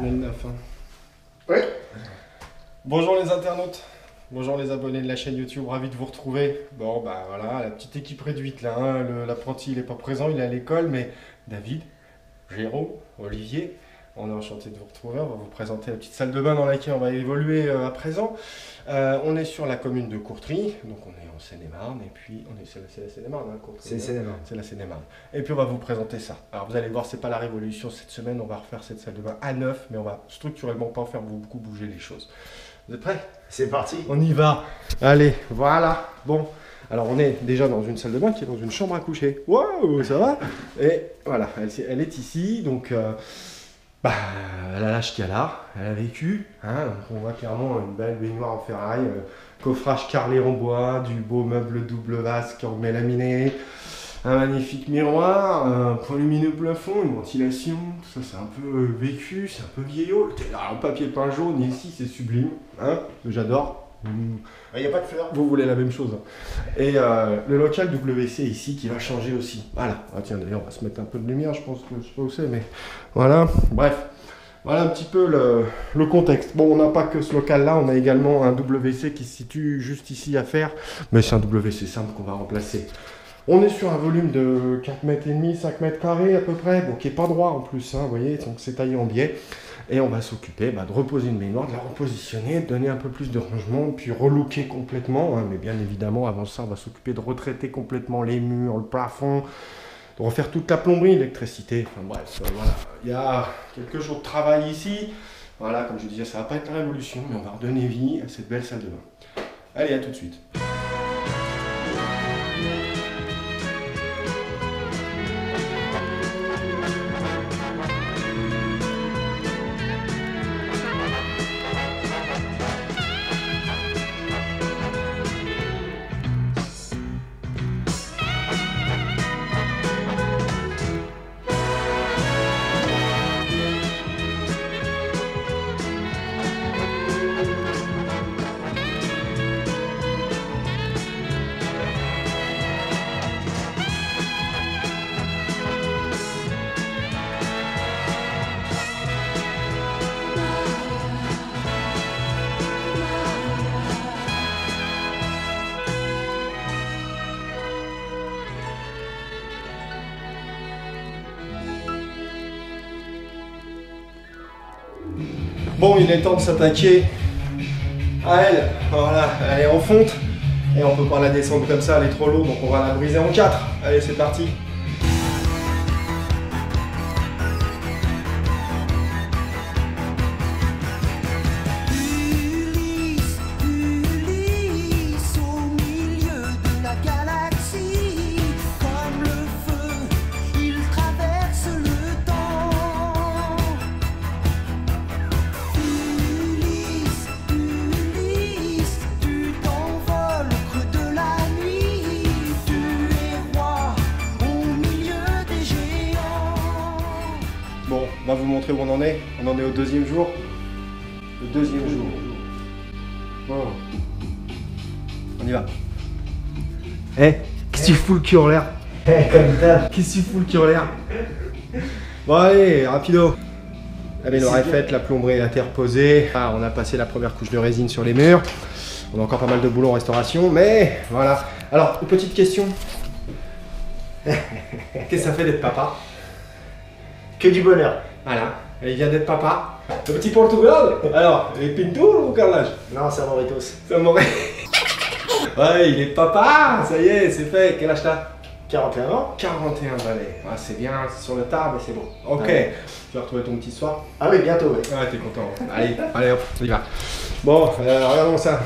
Le 9. Hein. Oui. Bonjour les internautes, bonjour les abonnés de la chaîne YouTube, ravi de vous retrouver. Bon bah voilà, la petite équipe réduite là, hein. L'apprenti il est pas présent, il est à l'école, mais David, Jérôme, Olivier, on est enchanté de vous retrouver. On va vous présenter la petite salle de bain dans laquelle on va évoluer à présent. On est sur la commune de Courtry, donc on est en Seine-et-Marne, et puis c'est la Seine-et-Marne, hein, Courtry. C'est Seine-et-Marne. C'est la Seine-et-Marne. Et puis on va vous présenter ça. Alors vous allez voir, c'est pas la révolution cette semaine, on va refaire cette salle de bain à neuf, mais on va structurellement pas faire beaucoup bouger les choses. Vous êtes prêts? C'est parti. On y va. Allez, voilà. Bon, alors on est déjà dans une salle de bain qui est dans une chambre à coucher. Waouh, ça va? Et voilà, elle est ici, donc elle a l'âge qu'elle a, elle a vécu. Hein, donc on voit clairement une belle baignoire en ferraille, coffrage carrelé en bois, du beau meuble double vasque en mélaminé, un magnifique miroir, un point lumineux plafond, une ventilation, tout ça c'est un peu vécu, c'est un peu vieillot. Un papier peint jaune ici, c'est sublime, hein, j'adore. Il n'y a pas de fleurs. Vous voulez la même chose. Et le local WC ici qui va changer aussi. Voilà. Ah, tiens, d'ailleurs, on va se mettre un peu de lumière, je pense que je sais pas où c'est, mais voilà. Bref, voilà un petit peu le contexte. Bon, on n'a pas que ce local-là, on a également un WC qui se situe juste ici à faire, mais c'est un WC simple qu'on va remplacer. On est sur un volume de 4,5 m, 5 mètres carrés à peu près, bon, qui n'est pas droit en plus, hein, vous voyez, donc c'est taillé en biais. Et on va s'occuper de reposer une baignoire, de la repositionner, de donner un peu plus de rangement, puis relooker complètement. Hein, mais bien évidemment, avant ça, on va s'occuper de retraiter complètement les murs, le plafond, de refaire toute la plomberie, l'électricité. Enfin bref, voilà. Il y a quelques jours de travail ici. Voilà, comme je disais, ça va pas être la révolution, mais on va redonner vie à cette belle salle de bain. Allez, à tout de suite. Bon, il est temps de s'attaquer à elle. Voilà, elle est en fonte et on peut pas la descendre comme ça, elle est trop lourde, donc on va la briser en 4. Allez, c'est parti. Bon, on va vous montrer où on en est. On en est au deuxième jour. Le deuxième jour. Bon. On y va. Qu'est-ce que tu fous le cul en l'air? Comme d'hab. Qu'est-ce que tu fous le cul en l'air? Bon allez, rapido. La baignoire est faite, la plomberie est à terre posée. Ah, on a passé la première couche de résine sur les murs. On a encore pas mal de boulot en restauration, mais voilà. Alors, une petite question. Qu'est-ce que ça fait d'être papa? Que du bonheur. Voilà, il vient d'être papa. Le petit Portugal. Alors, les pintour ou carrelage? Non, c'est Moritos. Ça m'aurait... Ouais, il est papa, ça y est, c'est fait. Quel âge t'as? 41 ans. 41 balais. Ah, c'est bien, c'est sur le tard, mais c'est bon. Ok, Ouais. tu vas retrouver ton petit soir. Ah oui, bientôt, oui. Ah, t'es content. Allez hop, on y va. Bon, regardons ça.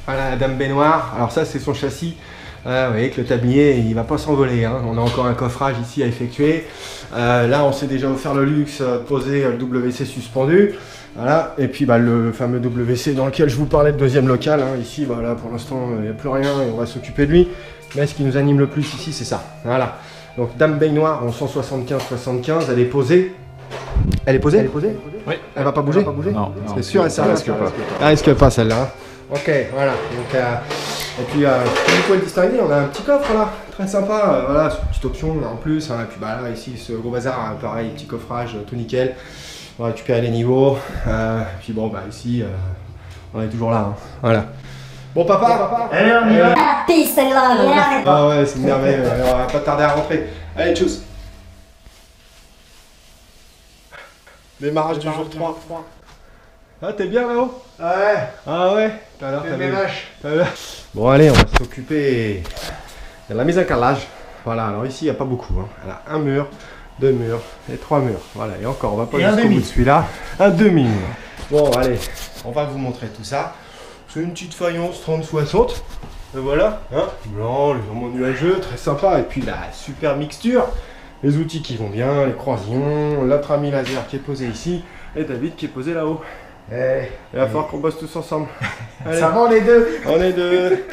Voilà la dame baignoire. Alors ça, c'est son châssis. Vous voyez que le tablier, il va pas s'envoler. Hein. On a encore un coffrage ici à effectuer. Là, on s'est déjà offert le luxe de poser le WC suspendu. Voilà. Et puis le fameux WC dans lequel je vous parlais de deuxième local. Hein. Ici, voilà, pour l'instant, il n'y a plus rien et on va s'occuper de lui. Mais ce qui nous anime le plus ici, c'est ça. Voilà. Donc, dame baignoire en 175-75, elle est posée. Elle est posée? Elle est posée? Oui. Elle va pas bouger? Non, C'est sûr et certain. risque pas. Elle risque pas celle-là. Hein. Ok, voilà. Donc, et puis, comme vous pouvez le distinguer, on a un petit coffre là, très sympa. Voilà, c'est une petite option là, en plus. Hein. Et puis là, ici, ce gros bazar, pareil, petit coffrage, tout nickel. On va récupérer les niveaux. Puis bon, bah ici, on est toujours là. Hein. Voilà. Bon, papa. Allez, on y va. Peace and love. Ah ouais, c'est merveilleux. On va pas tarder à rentrer. Allez, tchuss. Démarrage du jour 3. Ah, t'es bien là-haut? Ouais. Ah ouais. Alors, Fais mes vaches. Bon, allez, on va s'occuper de la mise en carrelage. Voilà, alors ici, il n'y a pas beaucoup. Hein. Voilà, un mur, 2 murs et 3 murs. Voilà, et encore, on va pas jusqu'au bout de celui-là. Un demi-mur. Bon, allez, on va vous montrer tout ça. C'est une petite faïence 30-60. Et voilà, hein, blanc, légèrement nuageux, très sympa. Et puis la super mixture. Les outils qui vont bien, les croisillons, notre ami laser qui est posé ici et David qui est posé là-haut. Il va falloir qu'on bosse tous ensemble. Allez, Ça va les deux. on est deux.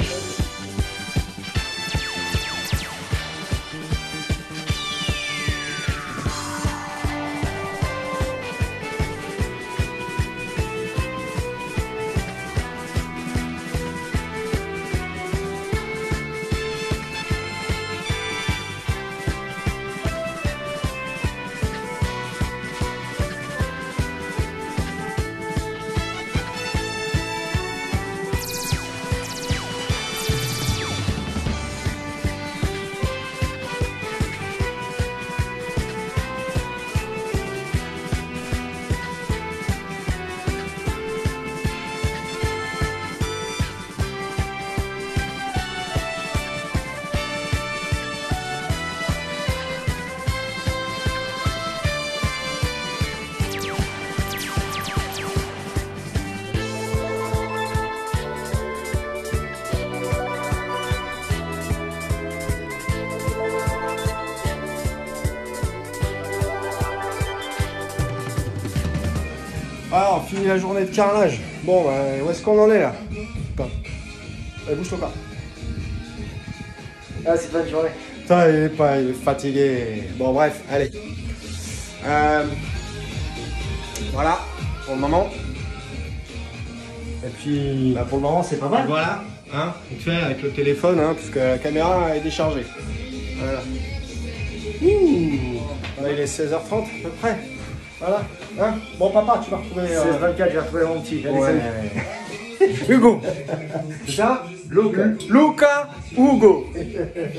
Alors, on finit la journée de carrelage. Bon, bah, où est-ce qu'on en est là? Allez, bouge-toi pas. Ah, c'est pas une journée. Putain, il est fatigué. Bon, bref, allez. Voilà, pour le moment. Et puis, Bah, pour le moment, c'est pas mal. voilà, hein, vite fait avec le téléphone, hein, parce que la caméra est déchargée. Voilà. Ouh, là, il est 16h30 à peu près. Voilà, hein. Bon, papa, tu vas retrouver... 16-24, j'ai retrouvé mon petit. Allez, Ouais. salut. Hugo. C'est ça? Luca Hugo.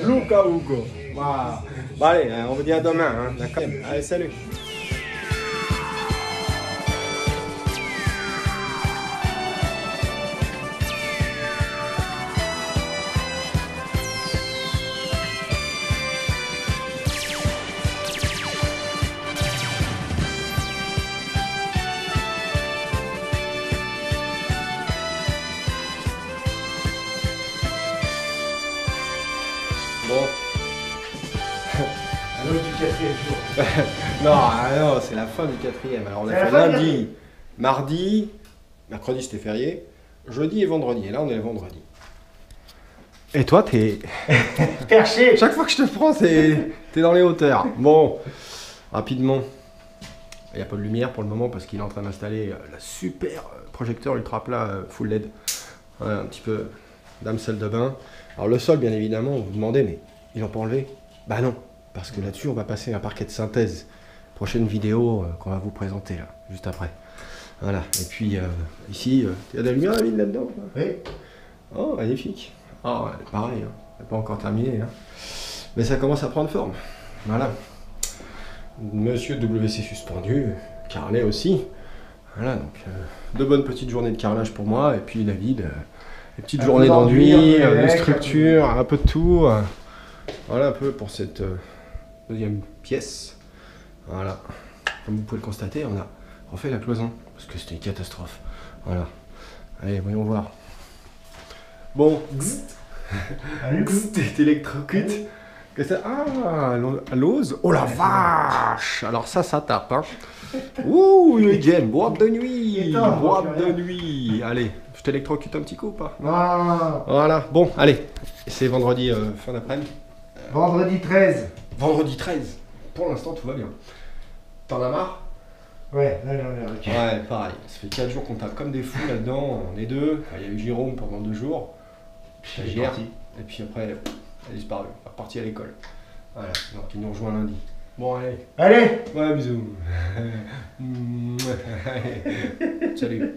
Luca Hugo. Voilà. Bon, allez, on vous dit à demain, hein, d'accord? Allez, salut. Bon. Allô, du 4e jour. Non, c'est la fin du 4e. Alors on a C'est la fait fin du lundi, mardi, mercredi c'était férié, jeudi et vendredi. Et là on est le vendredi. Et toi t'es... Perché. Chaque fois que je te prends t'es dans les hauteurs. Bon, rapidement. Il n'y a pas de lumière pour le moment parce qu'il est en train d'installer la super projecteur ultra plat full LED. Voilà, un petit peu d'âme-salle de bain. Alors le sol bien évidemment, vous vous demandez mais ils l'ont pas enlevé? Bah non, parce que là-dessus on va passer un parquet de synthèse. Prochaine vidéo qu'on va vous présenter là, juste après. Voilà, et puis ici, il y a de la lumière David là-dedans? Oui. Oh magnifique. Oh pareil, hein. C'est pas encore terminé. Hein. Mais ça commence à prendre forme. Voilà. Monsieur WC suspendu, carrelé aussi. Voilà, donc deux bonnes petites journées de carrelage pour moi, et puis David, des petites Un journées peu d'enduit, d'enduit, de avec, structure, un peu de tout. Voilà un peu pour cette deuxième pièce. Voilà. Comme vous pouvez le constater, on a refait la cloison, parce que c'était une catastrophe. Voilà. Allez, voyons voir. Bon, t'es électrocute. Qu'est-ce que c'est? Ah, l'ose. Oh la vache! Alors ça tape, hein. Ouh, Jen, boîte de nuit. Attends, Boîte je de vais nuit. Allez, je t'électrocute un petit coup ou pas? Non. Voilà, bon, allez. C'est vendredi fin d'après-midi. Vendredi 13. Vendredi 13. Pour l'instant, tout va bien. T'en as marre? Ouais, là, ok. Ouais, pareil. Ça fait 4 jours qu'on tape comme des fous là-dedans. On est deux. Enfin, il y a eu Jérôme pendant 2 jours. Stagiaire. Et puis après, elle a disparu. Elle est repartie à l'école. Voilà, donc il nous rejoint lundi. Bon, allez. Allez. Ouais, bisous. Mouah. Salut.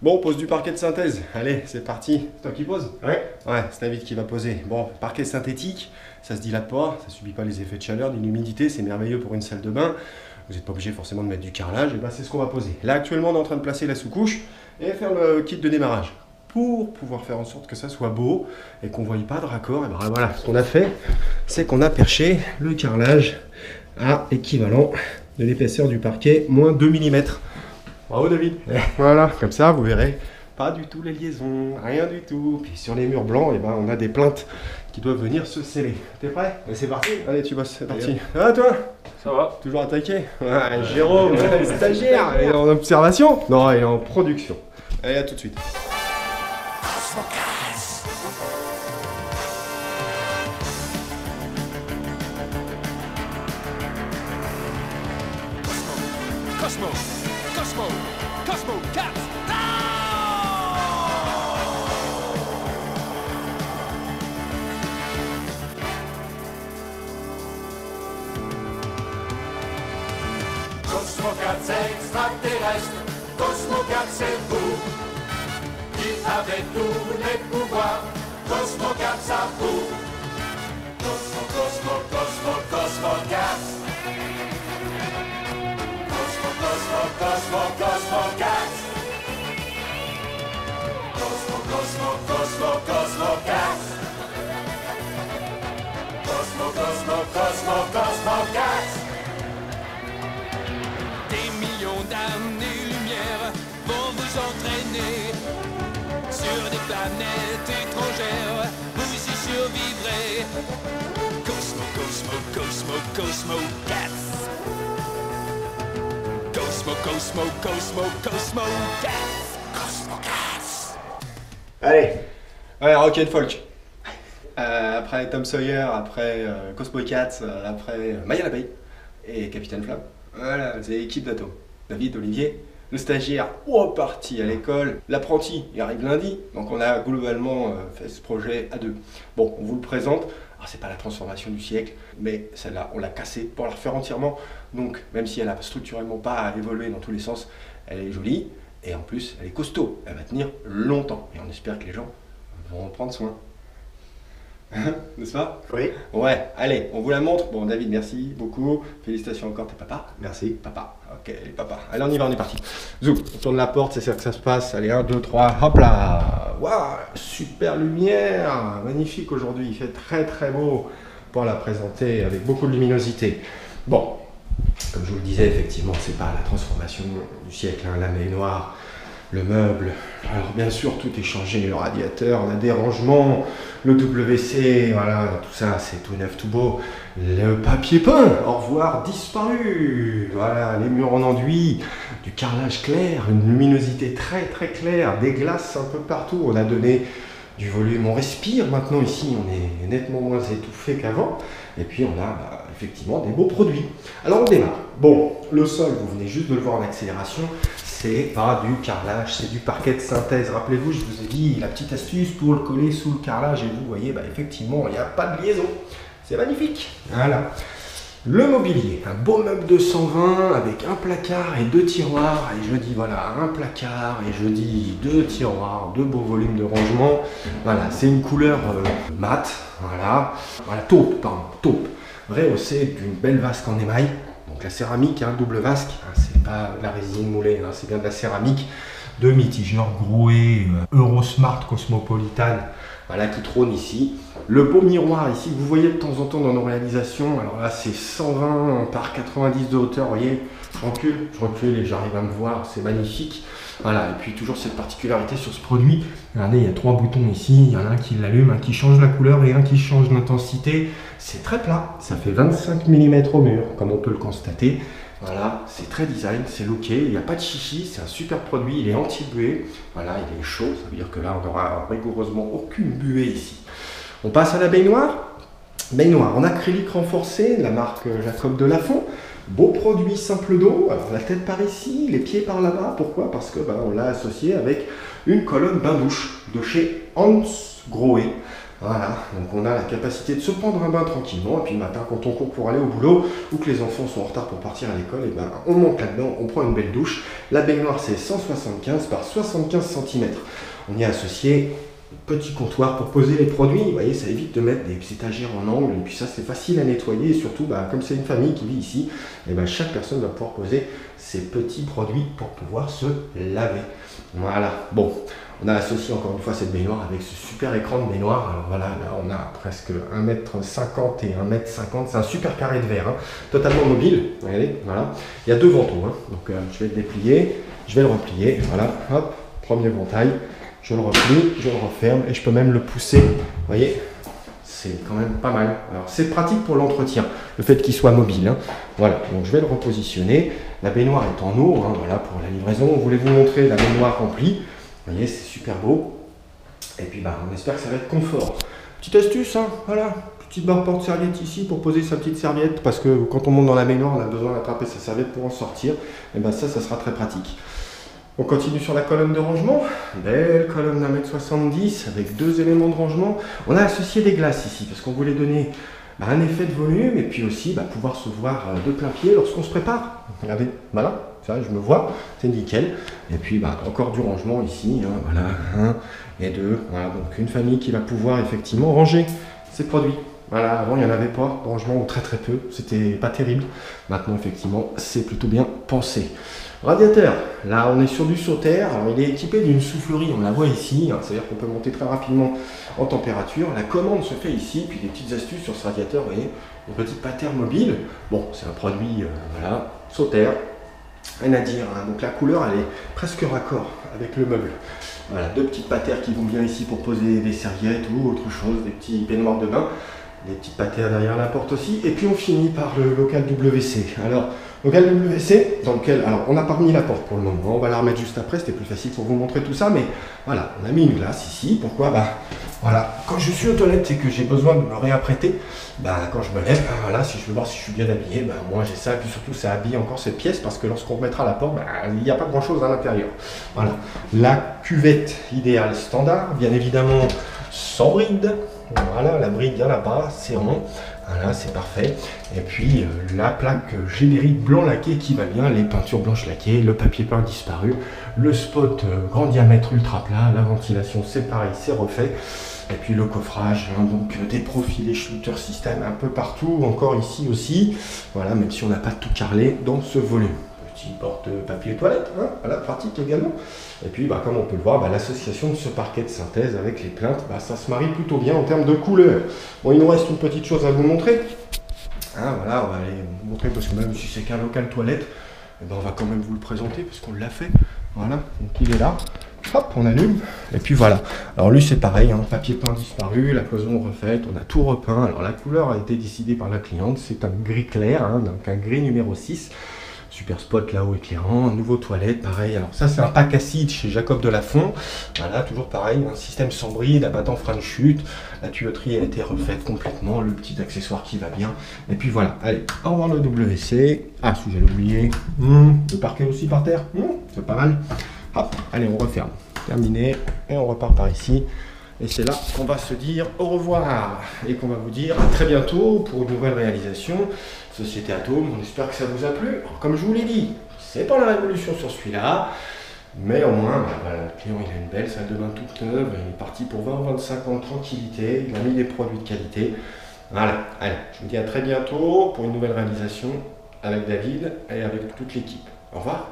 Bon, pose du parquet de synthèse. Allez, c'est parti. C'est toi qui poses? Ouais. Ouais, c'est David qui va poser. Bon, parquet synthétique, ça se dilate pas, ça subit pas les effets de chaleur, ni l'humidité, c'est merveilleux pour une salle de bain. Vous n'êtes pas obligé forcément de mettre du carrelage, et ben c'est ce qu'on va poser. Là, actuellement, on est en train de placer la sous-couche et faire le kit de démarrage. Pour pouvoir faire en sorte que ça soit beau et qu'on ne voie pas de raccord, et ben voilà, ce qu'on a fait, c'est qu'on a perché le carrelage à équivalent de l'épaisseur du parquet, moins 2 mm. Bravo David. Voilà, comme ça vous verrez pas du tout les liaisons, rien du tout. Puis sur les murs blancs, et ben, on a des plaintes qui doivent venir se sceller. T'es prêt? C'est parti. Allez, tu bosses, c'est parti. Ah toi? Ça va? Toujours attaqué? Ouais, Jérôme, le stagiaire, il est en observation? Non, il est en production. Allez, à tout de suite. Cosmo, Cosmo, Cosmo, Cats. Cosmo Cats extraterrestre, Cosmo Cats c'est vous, qui avez tous les pouvoirs, Cosmo Cats à vous. Cosmo, Cosmo, Cosmo, Cosmo Cats. Cosmo, Cosmo Cats. Cosmo, Cosmo, Cosmo, Cosmo Cats. Cosmo, Cosmo, Cosmo, Cosmo Cats. Des millions d'années-lumière vont vous entraîner sur des planètes étrangères. Vous y survivrez. Cosmo, Cosmo, Cosmo, Cosmo Cats. Cosmo, Cosmo, Cosmo, Cosmo Cats. Cosmo Cats. Allez. Ouais, Rocket Folk. Après Tom Sawyer, après Cosmo Cats, après Maya l'abeille et Capitaine Flamme. Voilà, c'est l'équipe d'Atom. David, Olivier, le stagiaire reparti à l'école, l'apprenti, il arrive lundi. Donc on a globalement fait ce projet à deux. Bon, on vous le présente. Alors c'est pas la transformation du siècle, mais celle-là, on l'a cassée pour la refaire entièrement. Donc même si elle n'a structurellement pas évolué dans tous les sens, elle est jolie et en plus elle est costaud. Elle va tenir longtemps et on espère que les gens vont en prendre soin. N'est-ce pas? Oui. Ouais, allez, on vous la montre. Bon, David, merci beaucoup. Félicitations encore, t'es papa? Merci. Papa. Ok, les papas. Allez, on y va, on est parti. Zoom, on tourne la porte, c'est ça que ça se passe. Allez, 1, 2, 3, hop là. Waouh, super lumière. Magnifique aujourd'hui, il fait très très beau pour la présenter avec beaucoup de luminosité. Bon, comme je vous le disais, effectivement, c'est pas la transformation du siècle, hein, la baignoire, le meuble. Alors bien sûr, tout est changé, le radiateur, on a des rangements, le WC, voilà, tout ça, c'est tout neuf, tout beau. Le papier peint, au revoir, disparu. Voilà, les murs en enduit, du carrelage clair, une luminosité très très claire, des glaces un peu partout. On a donné du volume, on respire maintenant ici, on est nettement moins étouffé qu'avant. Et puis on a effectivement des beaux produits. Alors on démarre. Bon, le sol, vous venez juste de le voir en accélération, c'est pas du carrelage, c'est du parquet de synthèse. Rappelez-vous, je vous ai dit la petite astuce pour le coller sous le carrelage et vous voyez, bah, effectivement, il n'y a pas de liaison. C'est magnifique. Voilà. Le mobilier, un beau meuble de 120 avec un placard et 2 tiroirs. Et je dis voilà, un placard et je dis 2 tiroirs, 2 beaux volumes de rangement. Voilà, c'est une couleur mat. Voilà, voilà, taupe, pardon, taupe. Rehaussé d'une belle vasque en émail. Donc la céramique, hein, double vasque, hein, c'est pas de la résine moulée, hein, c'est bien de la céramique. De mitigeurs Grouet, Eurosmart Cosmopolitan, voilà, qui trône ici. Le beau miroir ici, que vous voyez de temps en temps dans nos réalisations, alors là c'est 120 par 90 de hauteur, vous voyez, je recule et j'arrive à me voir, c'est magnifique. Voilà, et puis toujours cette particularité sur ce produit, regardez, il y a 3 boutons ici, il y en a un qui l'allume, un qui change la couleur et un qui change l'intensité. C'est très plat, ça fait 25 mm au mur, comme on peut le constater. Voilà, c'est très design, c'est looké, il n'y a pas de chichi, c'est un super produit, il est anti-buée. Voilà, il est chaud, ça veut dire que là on n'aura rigoureusement aucune buée ici. On passe à la baignoire. Baignoire en acrylique renforcé, la marque Jacob de Lafont. Beau produit simple d'eau, alors la tête par ici, les pieds par là-bas. Pourquoi? Parce que on l'a associé avec une colonne bain-douche de chez Hans Grohe. Voilà, donc on a la capacité de se prendre un bain tranquillement, et puis le matin quand on court pour aller au boulot, ou que les enfants sont en retard pour partir à l'école, et ben on monte là-dedans, on prend une belle douche. La baignoire c'est 175 par 75 cm. On y a associé petit comptoir pour poser les produits, vous voyez, ça évite de mettre des étagères en angle, et puis ça c'est facile à nettoyer, et surtout, comme c'est une famille qui vit ici, et chaque personne va pouvoir poser ses petits produits pour pouvoir se laver. Voilà, bon, on a associé encore une fois cette baignoire avec ce super écran de baignoire. Alors voilà, là on a presque 1,50 m et 1,50 m, c'est un super carré de verre, totalement mobile, regardez, voilà. Il y a deux vantaux, donc je vais le déplier, je vais le replier, voilà, hop, premier ventail. Je le replie, je le referme et je peux même le pousser. Vous voyez, c'est quand même pas mal. Alors c'est pratique pour l'entretien, le fait qu'il soit mobile. Voilà, donc je vais le repositionner. La baignoire est en eau, voilà pour la livraison. On voulait vous montrer la baignoire remplie. Vous voyez, c'est super beau. Et puis on espère que ça va être confort. Petite astuce, voilà. Petite barre porte-serviette ici pour poser sa petite serviette. Parce que quand on monte dans la baignoire, on a besoin d'attraper sa serviette pour en sortir. Et ça sera très pratique. On continue sur la colonne de rangement, belle colonne d'1,70 m avec deux éléments de rangement. On a associé des glaces ici parce qu'on voulait donner un effet de volume et puis aussi pouvoir se voir de plein pied lorsqu'on se prépare. Regardez, voilà, ça je me vois, c'est nickel. Et puis encore du rangement ici, voilà, 1 et 2. Voilà, donc une famille qui va pouvoir effectivement ranger ses produits. Voilà, avant il n'y en avait pas de rangement ou très peu, c'était pas terrible. Maintenant effectivement c'est plutôt bien pensé. Radiateur, là on est sur du Sauterre, alors il est équipé d'une soufflerie, on la voit ici, c'est-à-dire qu'on peut monter très rapidement en température. La commande se fait ici, puis des petites astuces sur ce radiateur, vous voyez, une petite patère mobile. Bon, c'est un produit, voilà, Sauterre, rien à dire, donc la couleur elle est presque raccord avec le meuble. Voilà, deux petites patères qui vont bien ici pour poser des serviettes ou autre chose, des petits peignoirs de bain, des petites patères derrière la porte aussi, et puis on finit par le local WC. Alors, local WC, dans lequel, alors on n'a pas remis la porte pour le moment, on va la remettre juste après, c'était plus facile pour vous montrer tout ça, mais voilà, on a mis une glace ici, pourquoi voilà, quand je suis aux toilettes et que j'ai besoin de me réapprêter, quand je me lève, voilà, si je veux voir si je suis bien habillé, moi j'ai ça, et puis surtout ça habille encore cette pièce, parce que lorsqu'on remettra la porte, il n'y a pas grand chose à l'intérieur. Voilà, la cuvette idéale standard, bien évidemment sans bride, voilà, la bride vient là-bas, c'est rond. Voilà, c'est parfait. Et puis la plaque générique blanc laqué qui va bien, les peintures blanches laquées, le papier peint disparu, le spot grand diamètre ultra plat, la ventilation c'est pareil, c'est refait. Et puis le coffrage, donc des profilés shooter system un peu partout, encore ici aussi. Voilà, même si on n'a pas tout carrelé dans ce volume. Petit porte-papier toilette, voilà, pratique également. Et puis comme on peut le voir, l'association de ce parquet de synthèse avec les plaintes, ça se marie plutôt bien en termes de couleur. Bon, il nous reste une petite chose à vous montrer. Voilà, on va aller vous montrer parce que même si c'est qu'un local toilette, on va quand même vous le présenter parce qu'on l'a fait. Voilà, donc il est là. Hop, on allume. Et puis voilà. Alors lui c'est pareil, papier peint disparu, la cloison refaite, on a tout repeint. Alors la couleur a été décidée par la cliente, c'est un gris clair, donc un gris numéro 6. Super spot là-haut éclairant, nouveau toilette, pareil. Alors ça c'est un pack acide chez Jacob Delafont. Voilà, toujours pareil, un système sans bride, abattant frein de chute. La tuyauterie a été refaite complètement, le petit accessoire qui va bien. Et puis voilà, allez, au revoir le WC. Ah, si j'allais oublier, le parquet aussi par terre, c'est pas mal. Hop, allez, on referme. Terminé, et on repart par ici. Et c'est là qu'on va se dire au revoir et qu'on va vous dire à très bientôt pour une nouvelle réalisation. Société Atome, on espère que ça vous a plu. Alors, comme je vous l'ai dit, c'est pas la révolution sur celui-là, mais au moins, le client il a une belle salle de bain toute neuve, il est parti pour 20 ou 25 ans de tranquillité, il a mis des produits de qualité. Voilà, allez, je vous dis à très bientôt pour une nouvelle réalisation avec David et avec toute l'équipe. Au revoir.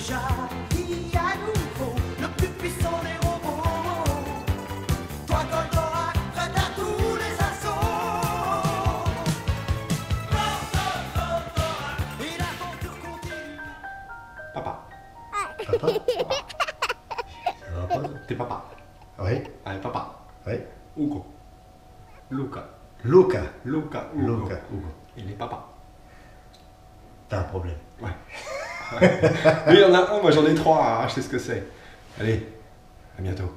déjà qui à nouveau le plus puissant des robots. Toi Goldorak, prête à tous les assauts. Goldorak, et l'aventure continue. Papa. Papa. Ça va pas? T'es papa. Oui. Allez, papa. Oui. Hugo. Luca. Luca. Luca. Hugo. Luca. Hugo. Il est papa. T'as un problème. Ouais. Lui, il y en a un, moi j'en ai trois. Je sais ce que c'est. Allez, à bientôt.